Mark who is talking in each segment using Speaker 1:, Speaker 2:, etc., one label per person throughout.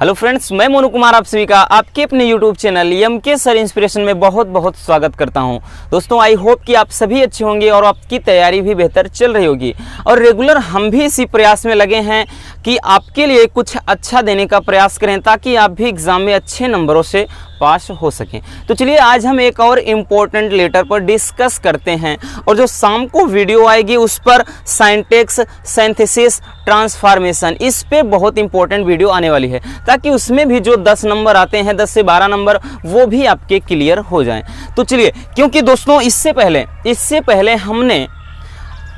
Speaker 1: Hello friends, मैं मोनू कुमार आप सभी का आपके अपने YouTube channel MK sir inspiration में बहुत बहुत स्वागत करता हूं। दोस्तों, आई होप कि आप सभी अच्छे होंगे और आपकी तैयारी भी बेहतर चल रही होगी। और रेगुलर हम भी इसी प्रयास में लगे हैं कि आपके लिए कुछ अच्छा देने का प्रयास करें ताकि आप भी एग्जाम में अच्छे नंबरों से पास हो सकें। तो चलिए आज हम एक और इम्पोर्टेंट लेटर पर डिस्कस करते हैं और जो शाम को वीडियो आएगी उस पर सिंटैक्स, सिंथेसिस, ट्रांसफॉर्मेशन, इस पे बहुत इंपॉर्टेंट वीडियो आने वाली है ताकि उसमें भी जो 10 नंबर आते हैं, 10 से 12 नंबर, वो भी आपके क्लियर हो जाएं। तो चलिए, क्योंकि दोस्तों इससे पहले हमने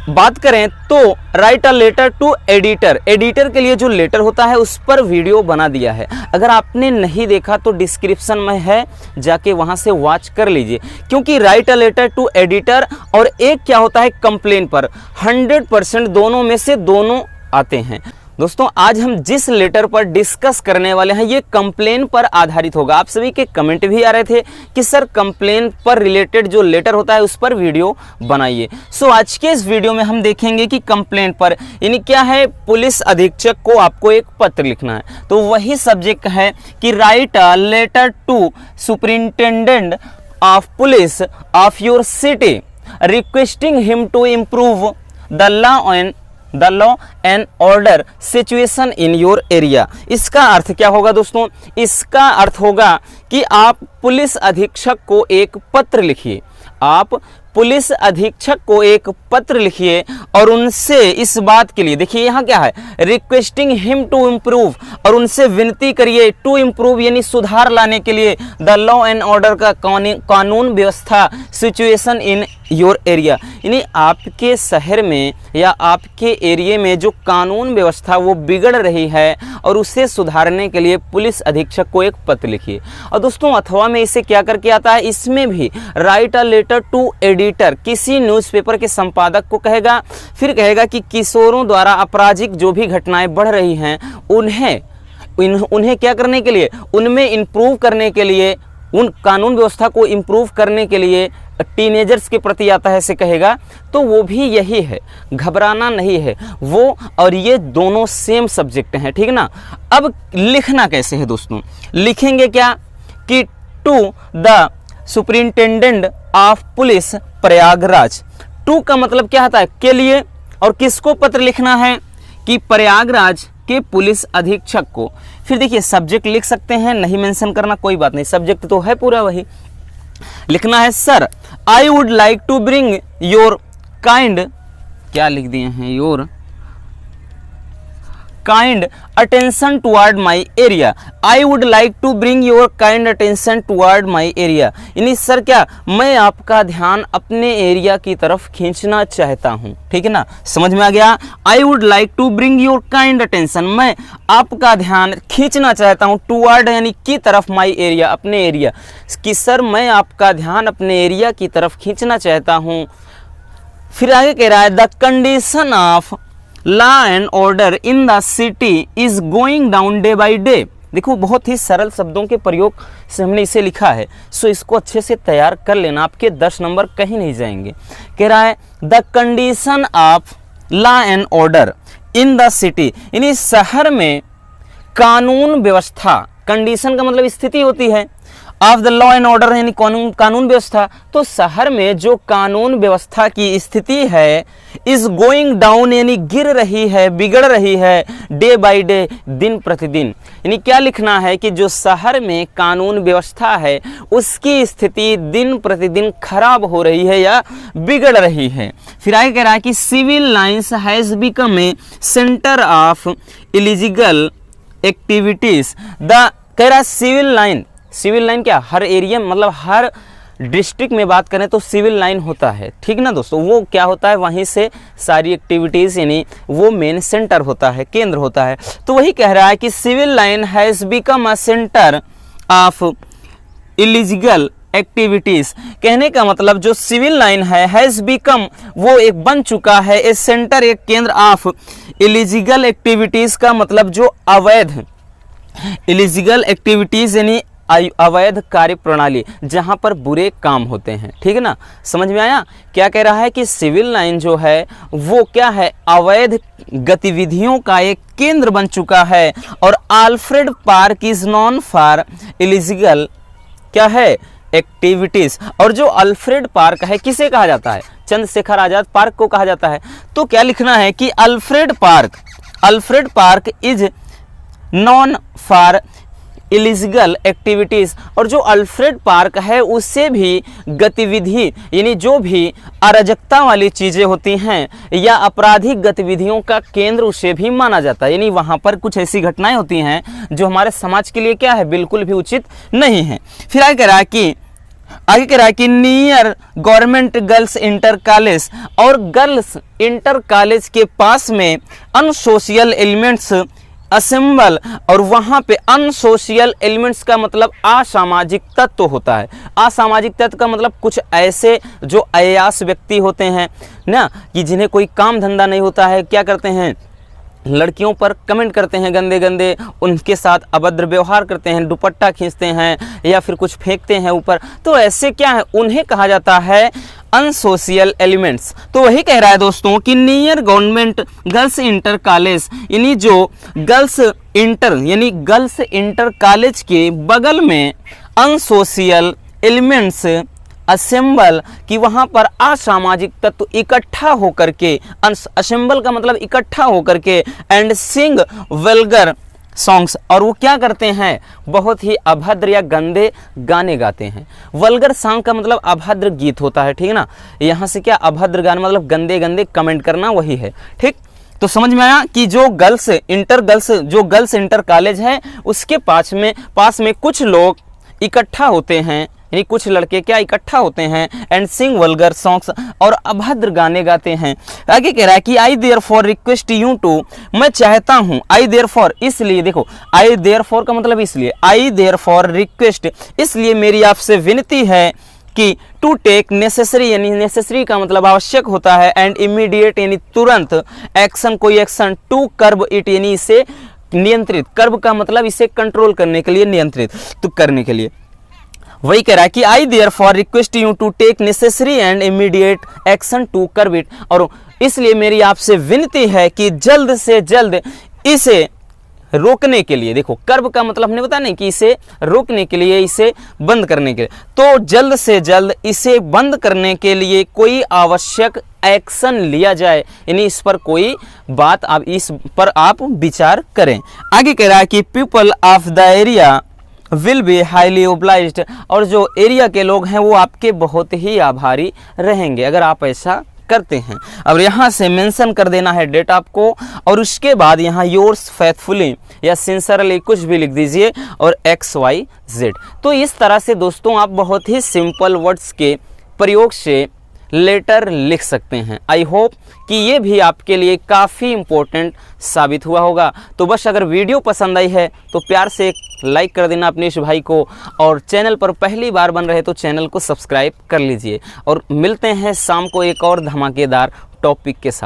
Speaker 1: बात करें तो write a letter to editor, editor के लिए जो लेटर होता है उस पर वीडियो बना दिया है। अगर आपने नहीं देखा तो डिस्क्रिप्शन में है, जाके वहां से वॉच कर लीजिए। क्योंकि write a letter to editor और एक क्या होता है कंप्लेन पर, 100% दोनों में से दोनों आते हैं। दोस्तों, आज हम जिस लेटर पर डिस्कस करने वाले हैं ये कंप्लेन पर आधारित होगा। आप सभी के कमेंट भी आ रहे थे कि सर कंप्लेन पर रिलेटेड जो लेटर होता है उस पर वीडियो बनाइए। सो आज के इस वीडियो में हम देखेंगे कि कंप्लेन पर यानी क्या है, पुलिस अधीक्षक को आपको एक पत्र लिखना है। तो वही सब्जेक्ट है कि write a letter to superintendent of police of your city requesting him to improve the law and order situation in your area. इसका अर्थ क्या होगा दोस्तों? इसका अर्थ होगा कि आप पुलिस अधीक्षक को एक पत्र लिखिए। आप पुलिस अधीक्षक को एक पत्र लिखिए और उनसे इस बात के लिए, देखिए यहाँ क्या है, रिक्वेस्टिंग हिम टू इम्प्रूव, और उनसे विनती करिए, टू इम्प्रूव यानी सुधार लाने के लिए, द लॉ एंड ऑर्डर का कानून व्यवस्था, सिचुएशन इन योर एरिया यानी आपके शहर में या आपके एरिया में जो कानून व्यवस्था वो बिगड़ रही है और उसे सुधारने के लिए पुलिस अधीक्षक को एक पत्र लिखिए। और दोस्तों, अथवा में इसे क्या करके आता है, इसमें भी write a letter to editor किसी न्यूज़पेपर के संपादक को कहेगा, फिर कहेगा कि किशोरों द्वारा आपराधिक जो भी घटनाएं बढ़ रही हैं उन्हें क्या करने के लिए, उनमें इम्प्रूव करने के लिए, उन कानून व्यवस्था को इम्प्रूव करने के लिए टीनेजर्स के प्रति आता है से कहेगा। तो वो भी यही है, घबराना नहीं है। वो और ये दोनों सेम सब्जेक्ट हैं, ठीक ना। अब लिखना कैसे है दोस्तों? लिखेंगे क्या कि to the superintendent of police Prayagraj. To का मतलब क्या होता है, के लिए, और किसको पत्र लिखना है कि प्रयागराज के पुलिस अधीक्षक को। फिर देखिए सब्जेक्ट लिख सकते हैं, नहीं मेंशन करना कोई बात नहीं, सब्जेक्ट तो है पूरा वही। लिखना है sir I would like to bring your kind, क्या लिख दिए हैं, your kind attention toward my area. I would like to bring your kind attention toward my area यानी सर क्या, मैं आपका ध्यान अपने एरिया की तरफ खींचना चाहता हूँ, ठीक है ना, समझ में आ गया। I would like to bring your kind attention, मैं आपका ध्यान खींचना चाहता हूँ, टुवर्ड यानी की तरफ, माई एरिया अपने एरिया, कि सर मैं आपका ध्यान अपने एरिया की तरफ खींचना चाहता हूँ। फिर आगे कह रहा है the condition of law and order in the city is going down day by day. देखो बहुत ही सरल शब्दों के प्रयोग से हमने इसे लिखा है, सो इसको अच्छे से तैयार कर लेना, आपके 10 नंबर कहीं नहीं जाएंगे। कह रहा है the condition of law and order in the city यानी शहर में कानून व्यवस्था, कंडीशन का मतलब स्थिति होती है, of the law and order यानी कानून व्यवस्था, तो शहर में जो कानून व्यवस्था की स्थिति है, इज गोइंग डाउन यानी गिर रही है, बिगड़ रही है, डे बाय डे दिन प्रतिदिन। यानी क्या लिखना है कि जो शहर में कानून व्यवस्था है उसकी स्थिति दिन प्रतिदिन खराब हो रही है या बिगड़ रही है। फिर आगे कह रहा है कि civil lines has become a centre of illegal activities. कह रहा है सिविल लाइन क्या, हर एरिया मतलब हर डिस्ट्रिक्ट में बात करें तो सिविल लाइन होता है, ठीक ना दोस्तों। वो क्या होता है, वहीं से सारी एक्टिविटीज़ यानी वो मेन सेंटर होता है, केंद्र होता है। तो वही कह रहा है कि civil line has become a centre of illegal activities. कहने का मतलब जो सिविल लाइन है, हैज़ बिकम, वो एक बन चुका है, ए सेंटर, एक केंद्र ऑफ इलीगल एक्टिविटीज़ का मतलब जो अवैध, इलीगल एक्टिविटीज़ यानी अवैध कार्य प्रणाली, जहां पर बुरे काम होते हैं। ठीक है ना, समझ में आया? क्या कह रहा है कि सिविल लाइन जो है वो क्या है, अवैध गतिविधियों का एक केंद्र बन चुका है। और Alfred park is non for illegal क्या है, एक्टिविटीज। और जो अल्फ्रेड पार्क है किसे कहा जाता है, चंद्रशेखर आजाद पार्क को कहा जाता है। तो क्या लिखना है कि Alfred park is non for illegal activities. और जो अल्फ्रेड पार्क है उससे भी गतिविधि यानी जो भी अराजकता वाली चीजें होती हैं या आपराधिक गतिविधियों का केंद्र उसे भी माना जाता है। यानी वहां पर कुछ ऐसी घटनाएं होती हैं जो हमारे समाज के लिए क्या है, बिल्कुल भी उचित नहीं है। फिर आगे कह रहा है कि near government girls inter college, और गर्ल्स इंटर कॉलेज के पास में अनसोशियल एलिमेंट्स असेंबल। और वहां पे अनसोशियल एलिमेंट्स का मतलब असामाजिक तत्व होता है। असामाजिक तत्व का मतलब कुछ ऐसे जो अयास व्यक्ति होते हैं ना, कि जिन्हें कोई काम धंधा नहीं होता है, क्या करते हैं, लड़कियों पर कमेंट करते हैं गंदे गंदे, उनके साथ अभद्र व्यवहार करते हैं, दुपट्टा खींचते हैं या फिर कुछ फेंकते हैं ऊपर। तो ऐसे क्या है, उन्हें कहा जाता है अनसोशियल एलिमेंट्स। तो वही कह रहा है दोस्तों कि near government girls inter college, यानी जो गर्ल्स इंटर कॉलेज के बगल में अनसोशियल एलिमेंट्स असेंबल, कि वहां पर असामाजिक तत्व इकट्ठा होकर के, असेंबल का मतलब इकट्ठा होकर के, एंड सिंग वल्गर सॉन्ग्स, और वो क्या करते हैं, बहुत ही अभद्र या गंदे गाने गाते हैं। वल्गर सॉन्ग का मतलब अभद्र गीत होता है। ठीक है ना, यहाँ से क्या अभद्र गाने मतलब गंदे गंदे कमेंट करना, वही है। ठीक, तो समझ में आया कि जो गर्ल्स इंटर कॉलेज है उसके पास में कुछ लोग इकट्ठा होते हैं, यानी कुछ लड़के क्या इकट्ठा होते हैं, एंड सिंग वल्गर सॉन्ग्स, और अभद्र गाने गाते हैं। आगे कह रहा है कि I therefore request you to, मैं चाहता हूं, आई देयरफॉर इसलिए, देखो आई देयरफॉर का मतलब इसलिए, आई देयरफॉर रिक्वेस्ट इसलिए मेरी आपसे विनती है कि टू टेक नेसेसरी, यानी नेसेसरी का मतलब आवश्यक होता है, एंड इमीडिएट यानी तुरंत, एक्शन कोई एक्शन, टू कर्ब इट यानी इसे नियंत्रित, कर्ब का मतलब इसे कंट्रोल करने के लिए, नियंत्रित तो करने के लिए। वही कह रहा है कि I therefore request you to take necessary and immediate action to curb it, और इसलिए मेरी आपसे विनती है कि जल्द से जल्द इसे रोकने के लिए, देखो कर्ब का मतलब हमने बताया नहीं कि इसे रोकने के लिए, इसे बंद करने के लिए, तो जल्द से जल्द इसे बंद करने के लिए कोई आवश्यक एक्शन लिया जाए, यानी इस पर कोई बात इस पर आप विचार करें। आगे कह रहा है कि people of the area will be highly obliged, और जो एरिया के लोग हैं वो आपके बहुत ही आभारी रहेंगे अगर आप ऐसा करते हैं। अब यहाँ से मेंशन कर देना है डेट आपको, और उसके बाद यहाँ योर्स फेथफुली या सिंसियरली कुछ भी लिख दीजिए, और XYZ। तो इस तरह से दोस्तों आप बहुत ही सिंपल वर्ड्स के प्रयोग से लेटर लिख सकते हैं। आई होप कि ये भी आपके लिए काफ़ी इम्पोर्टेंट साबित हुआ होगा। तो बस अगर वीडियो पसंद आई है तो प्यार से एक लाइक कर देना अपने इस भाई को, और चैनल पर पहली बार बन रहे तो चैनल को सब्सक्राइब कर लीजिए। और मिलते हैं शाम को एक और धमाकेदार टॉपिक के साथ।